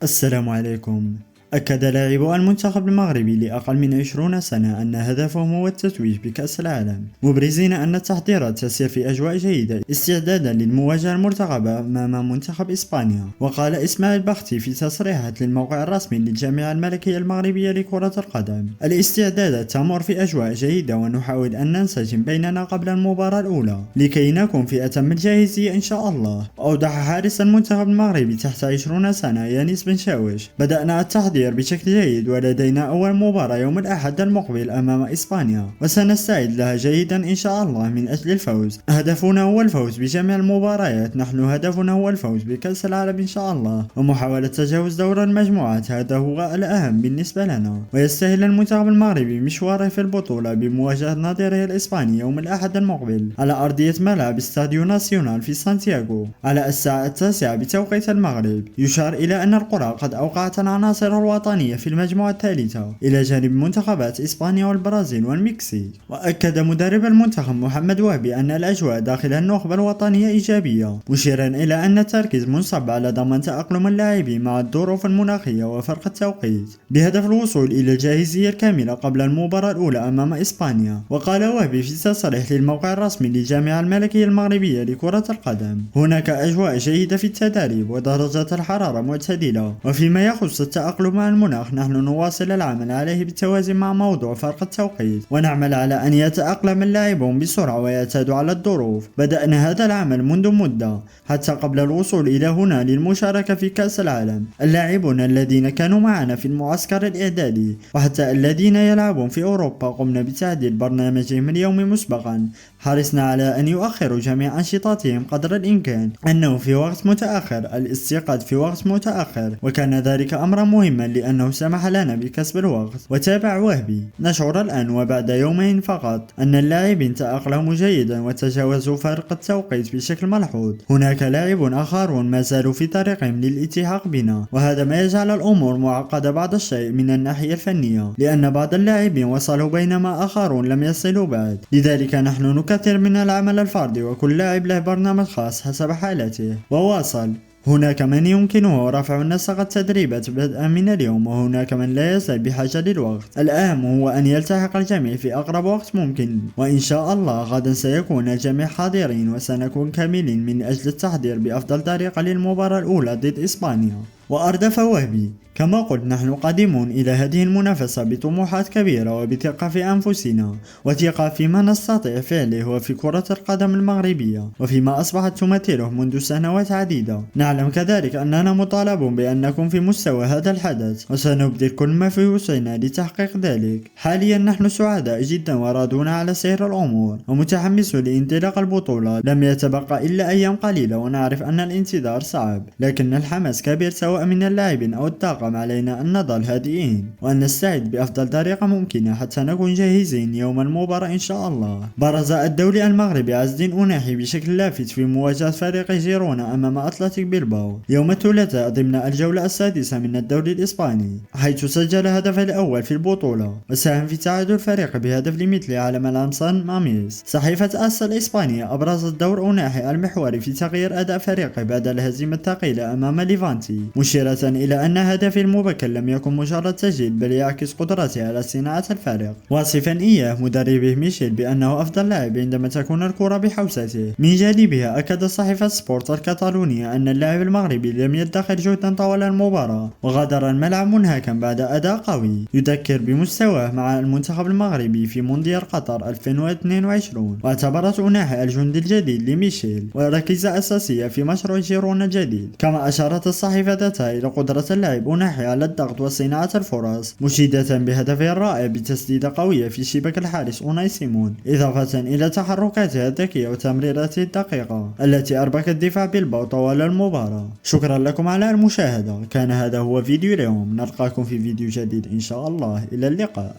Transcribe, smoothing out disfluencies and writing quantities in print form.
السلام عليكم. أكد لاعبو المنتخب المغربي لأقل من 20 سنة أن هدفهم هو التتويج بكأس العالم، مبرزين أن التحضيرات تسير في أجواء جيدة استعدادا للمواجهة المرتقبة أمام منتخب إسبانيا. وقال إسماعيل بختي في تصريحات للموقع الرسمي للجامعة الملكية المغربية لكرة القدم: الاستعدادات تمر في أجواء جيدة ونحاول أن ننسجم بيننا قبل المباراة الأولى لكي نكون في أتم الجاهزية إن شاء الله. أوضح حارس المنتخب المغربي تحت 20 سنة يانيس بن شاوش: بدأنا التحضير بشكل جيد ولدينا أول مباراة يوم الأحد المقبل أمام إسبانيا وسنستعد لها جيدا إن شاء الله من أجل الفوز. هدفنا هو الفوز بجميع المباريات، نحن هدفنا هو الفوز بكأس العالم إن شاء الله ومحاولة تجاوز دور المجموعات، هذا هو الأهم بالنسبة لنا. ويستهل المنتخب المغربي مشواره في البطولة بمواجهة نظيره الإسباني يوم الأحد المقبل على أرضية ملعب استاديو ناسيونال في سانتياغو على الساعة 9 بتوقيت المغرب. يشار إلى أن القرى قد أوقعت العناصر الوطنية في المجموعة الثالثة إلى جانب منتخبات إسبانيا والبرازيل والمكسيك. وأكد مدرب المنتخب محمد وهبي أن الأجواء داخل النخبة الوطنية إيجابية، مشيرا إلى أن التركيز منصب على ضمان تأقلم اللاعبين مع الظروف المناخية وفرق التوقيت بهدف الوصول إلى الجاهزية الكاملة قبل المباراة الأولى أمام إسبانيا. وقال وهبي في تصريح للموقع الرسمي للجامعة الملكية المغربية لكرة القدم: هناك أجواء جيدة في التدريب ودرجات الحرارة معتدلة، وفيما يخص التأقلم مع المناخ نحن نواصل العمل عليه بالتوازي مع موضوع فرق التوقيت، ونعمل على أن يتأقلم اللاعبون بسرعة ويعتادوا على الظروف. بدأنا هذا العمل منذ مدة حتى قبل الوصول إلى هنا للمشاركة في كأس العالم. اللاعبون الذين كانوا معنا في المعسكر الإعدادي وحتى الذين يلعبون في أوروبا قمنا بتعديل برنامجهم اليومي مسبقا، حرصنا على أن يؤخروا جميع أنشطتهم قدر الإمكان، أنه في وقت متأخر، الاستيقاظ في وقت متأخر، وكان ذلك أمرا مهما لأنه سمح لنا بكسب الوقت. وتابع وهبي: نشعر الآن وبعد يومين فقط أن اللاعبين تأقلموا جيدا وتجاوزوا فرق التوقيت بشكل ملحوظ. هناك لاعبون آخرون ما زالوا في طريقهم للالتحاق بنا، وهذا ما يجعل الأمور معقدة بعض الشيء من الناحية الفنية، لأن بعض اللاعبين وصلوا بينما آخرون لم يصلوا بعد. لذلك نحن نكثر من العمل الفردي وكل لاعب له برنامج خاص حسب حالته. وواصل: هناك من يمكنه رفع نسق التدريبات بدءا من اليوم، وهناك من لا يزال بحاجة للوقت. الأهم هو أن يلتحق الجميع في أقرب وقت ممكن، وإن شاء الله غدا سيكون الجميع حاضرين وسنكون كاملين من أجل التحضير بأفضل طريقة للمباراة الأولى ضد إسبانيا. وأردف وهبي: كما قلت نحن قادمون إلى هذه المنافسة بطموحات كبيرة وبثقة في أنفسنا وثقة فيما نستطيع فعله وفي كرة القدم المغربية وفيما أصبحت تمثله منذ سنوات عديدة. نعلم كذلك أننا مطالبون بأن نكون في مستوى هذا الحدث وسنبذل كل ما في وسعنا لتحقيق ذلك. حاليا نحن سعداء جدا وراضون على سير الأمور ومتحمسون لانطلاق البطولة. لم يتبقى إلا أيام قليلة ونعرف أن الانتظار صعب، لكن الحماس كبير سواء من اللاعبين أو الطاقم. علينا أن نظل هادئين وأن نستعد بأفضل طريقة ممكنة حتى نكون جاهزين يوم المباراة إن شاء الله. برز الدولي المغربي عز الدين أناحي بشكل لافت في مواجهة فريق جيرونا أمام أتلتيك بلباو يوم الثلاثاء ضمن الجولة السادسة من الدوري الإسباني، حيث سجل هدفه الأول في البطولة وساهم في تعادل الفريق بهدف لمثله على ملعب سان ماميس. صحيفة آس الإسبانية أبرزت دور أناحي المحوري في تغيير أداء فريقه بعد الهزيمة الثقيلة أمام ليفانتي، مشيرة إلى أن هدفه المبكر لم يكن مجرد تسجيل بل يعكس قدرته على صناعة الفارق، واصفا إياه مدربه ميشيل بأنه أفضل لاعب عندما تكون الكرة بحوزته. من جانبها أكد صحيفة سبورت الكتالونية أن اللاعب المغربي لم يدخر جهدا طوال المباراة وغادر الملعب منهكا بعد أداء قوي يذكر بمستواه مع المنتخب المغربي في مونديال قطر 2022. واعتبرت أناحي الجندي الجديد لميشيل وركيزة أساسية في مشروع جيرونا الجديد. كما أشارت الصحيفة ذاتها إلى قدرة اللاعب أناحي على الضغط وصناعة الفرص، مشيدة بهدفه الرائع بتسديدة قوية في شباك الحارس أوناي سيمون، إضافة إلى تحركاته الذكية وتمريراته الدقيقة التي أربكت دفاع بلباو طوال المباراة. شكرا لكم على المشاهدة، كان هذا هو فيديو اليوم، نلقاكم في فيديو جديد إن شاء الله، إلى اللقاء.